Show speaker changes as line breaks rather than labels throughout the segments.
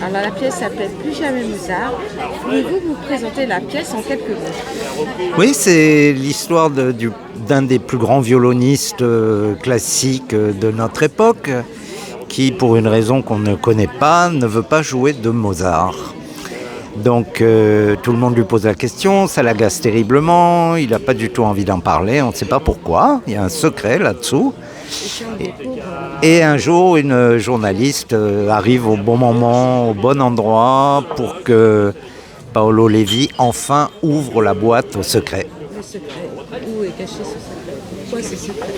Alors la pièce s'appelle Plus jamais Mozart. Pouvez-vous vous présenter la pièce en quelques mots?
Oui, c'est l'histoire d'un des plus grands violonistes classiques de notre époque, qui, pour une raison qu'on ne connaît pas, ne veut pas jouer de Mozart. Donc tout le monde lui pose la question, ça l'agace terriblement, il n'a pas du tout envie d'en parler, on ne sait pas pourquoi, il y a un secret là-dessous. Et un jour, une journaliste arrive au bon moment, au bon endroit, pour que Paolo Levi enfin ouvre la boîte au secret.
Le secret. Où est caché ce secret? Pourquoi ce secret?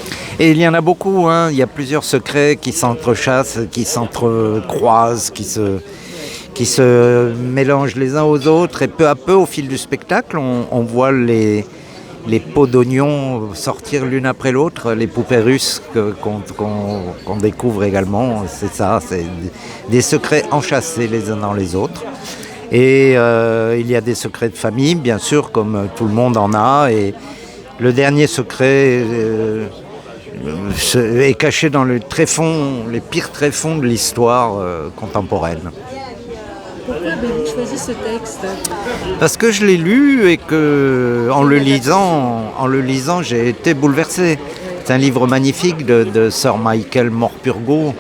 Et il y en a beaucoup, hein. Il y a plusieurs secrets qui s'entrechassent, qui s'entrecroisent, qui se mélangent les uns aux autres. Et peu à peu, au fil du spectacle, on voit les pots d'oignons sortir l'une après l'autre, les poupées russes qu'on découvre également. C'est ça, c'est des secrets enchâssés les uns dans les autres. Et il y a des secrets de famille, bien sûr, comme tout le monde en a. Et le dernier secret est caché dans les pires tréfonds de l'histoire contemporaine.
Pourquoi avez-vous choisi ce texte?
Parce que je l'ai lu et que en le lisant, j'ai été bouleversé. C'est un livre magnifique de Sir Michael Morpurgo,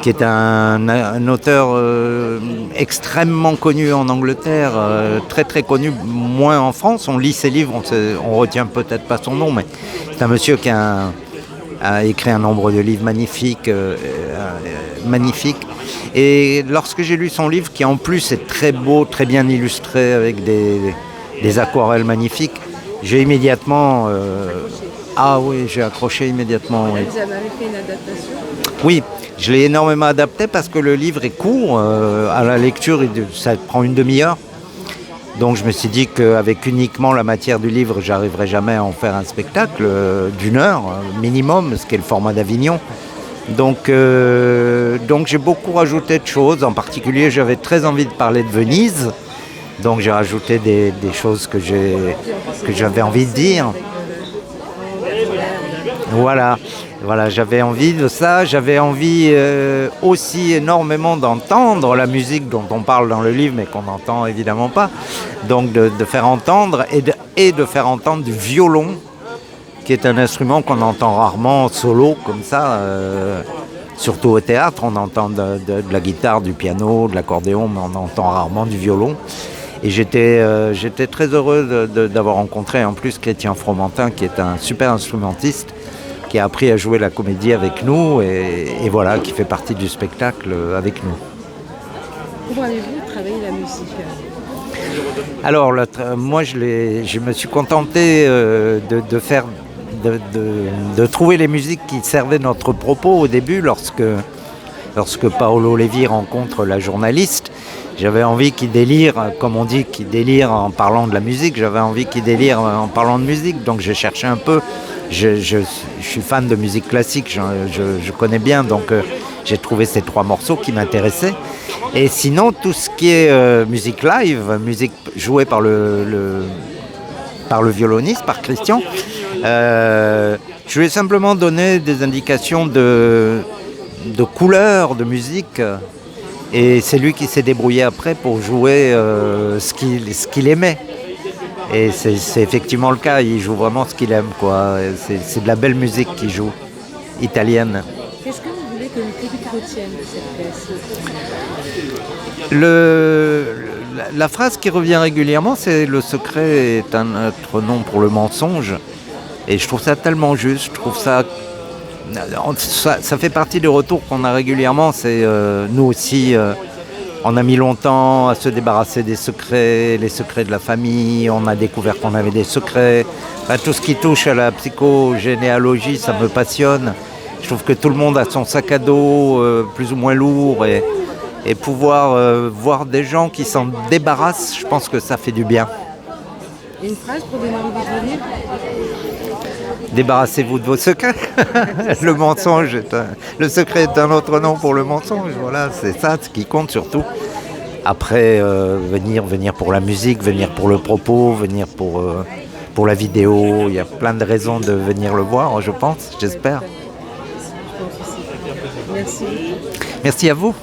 qui est un auteur extrêmement connu en Angleterre, très très connu, moins en France. On lit ses livres, on retient peut-être pas son nom, mais c'est un monsieur qui a écrit un nombre de livres magnifiques. Et lorsque j'ai lu son livre, qui en plus est très beau, très bien illustré, avec des aquarelles magnifiques, j'ai immédiatement... j'ai accroché immédiatement. Oui.
Vous avez fait une adaptation?
Oui, je l'ai énormément adapté parce que le livre est court. À la lecture, ça prend une demi-heure. Donc je me suis dit qu'avec uniquement la matière du livre, j'arriverai jamais à en faire un spectacle d'une heure minimum, ce qui est le format d'Avignon. Donc j'ai beaucoup rajouté de choses. En particulier, j'avais très envie de parler de Venise. Donc j'ai rajouté des choses que j'avais envie de dire. Voilà, j'avais envie de ça. J'avais envie aussi énormément d'entendre la musique dont on parle dans le livre, mais qu'on n'entend évidemment pas. Donc de faire entendre et de faire entendre du violon, qui est un instrument qu'on entend rarement solo comme ça. Surtout au théâtre, on entend de la guitare, du piano, de l'accordéon, mais on entend rarement du violon. Et j'étais très heureux d'avoir rencontré en plus Chrétien Fromentin, qui est un super instrumentiste, qui a appris à jouer la comédie avec nous et voilà, qui fait partie du spectacle avec nous.
Comment avez-vous travaillé la musique?
Alors, moi, je me suis contenté de trouver les musiques qui servaient notre propos au début, lorsque Paolo Levi rencontre la journaliste. J'avais envie qu'il délire, comme on dit, qu'il délire en parlant de la musique. J'avais envie qu'il délire en parlant de musique. Donc j'ai cherché un peu. Je suis fan de musique classique, je connais bien. Donc j'ai trouvé ces 3 morceaux qui m'intéressaient. Et sinon, tout ce qui est musique live, musique jouée par le violoniste, par Christian, je lui ai simplement donné des indications de couleurs, de musique. Et c'est lui qui s'est débrouillé après pour jouer ce qu'il aimait. Et c'est effectivement le cas, il joue vraiment ce qu'il aime, quoi. C'est de la belle musique qu'il joue, italienne.
Qu'est-ce que vous voulez que le public retienne de cette pièce?
La phrase qui revient régulièrement, c'est « Le secret est un autre nom pour le mensonge ». Et je trouve ça tellement juste, je trouve ça fait partie des retours qu'on a régulièrement. C'est nous aussi, on a mis longtemps à se débarrasser des secrets, les secrets de la famille. On a découvert qu'on avait des secrets. Enfin, tout ce qui touche à la psychogénéalogie, ça me passionne. Je trouve que tout le monde a son sac à dos plus ou moins lourd et pouvoir voir des gens qui s'en débarrassent, je pense que ça fait du bien.
Une phrase pour donner envie de venir?
Débarrassez-vous de vos secrets. Le secret est un autre nom pour le mensonge. Voilà, c'est ça ce qui compte surtout. Après, venir pour la musique, venir pour le propos, venir pour la vidéo. Il y a plein de raisons de venir le voir, je pense, j'espère.
Merci.
Merci à vous.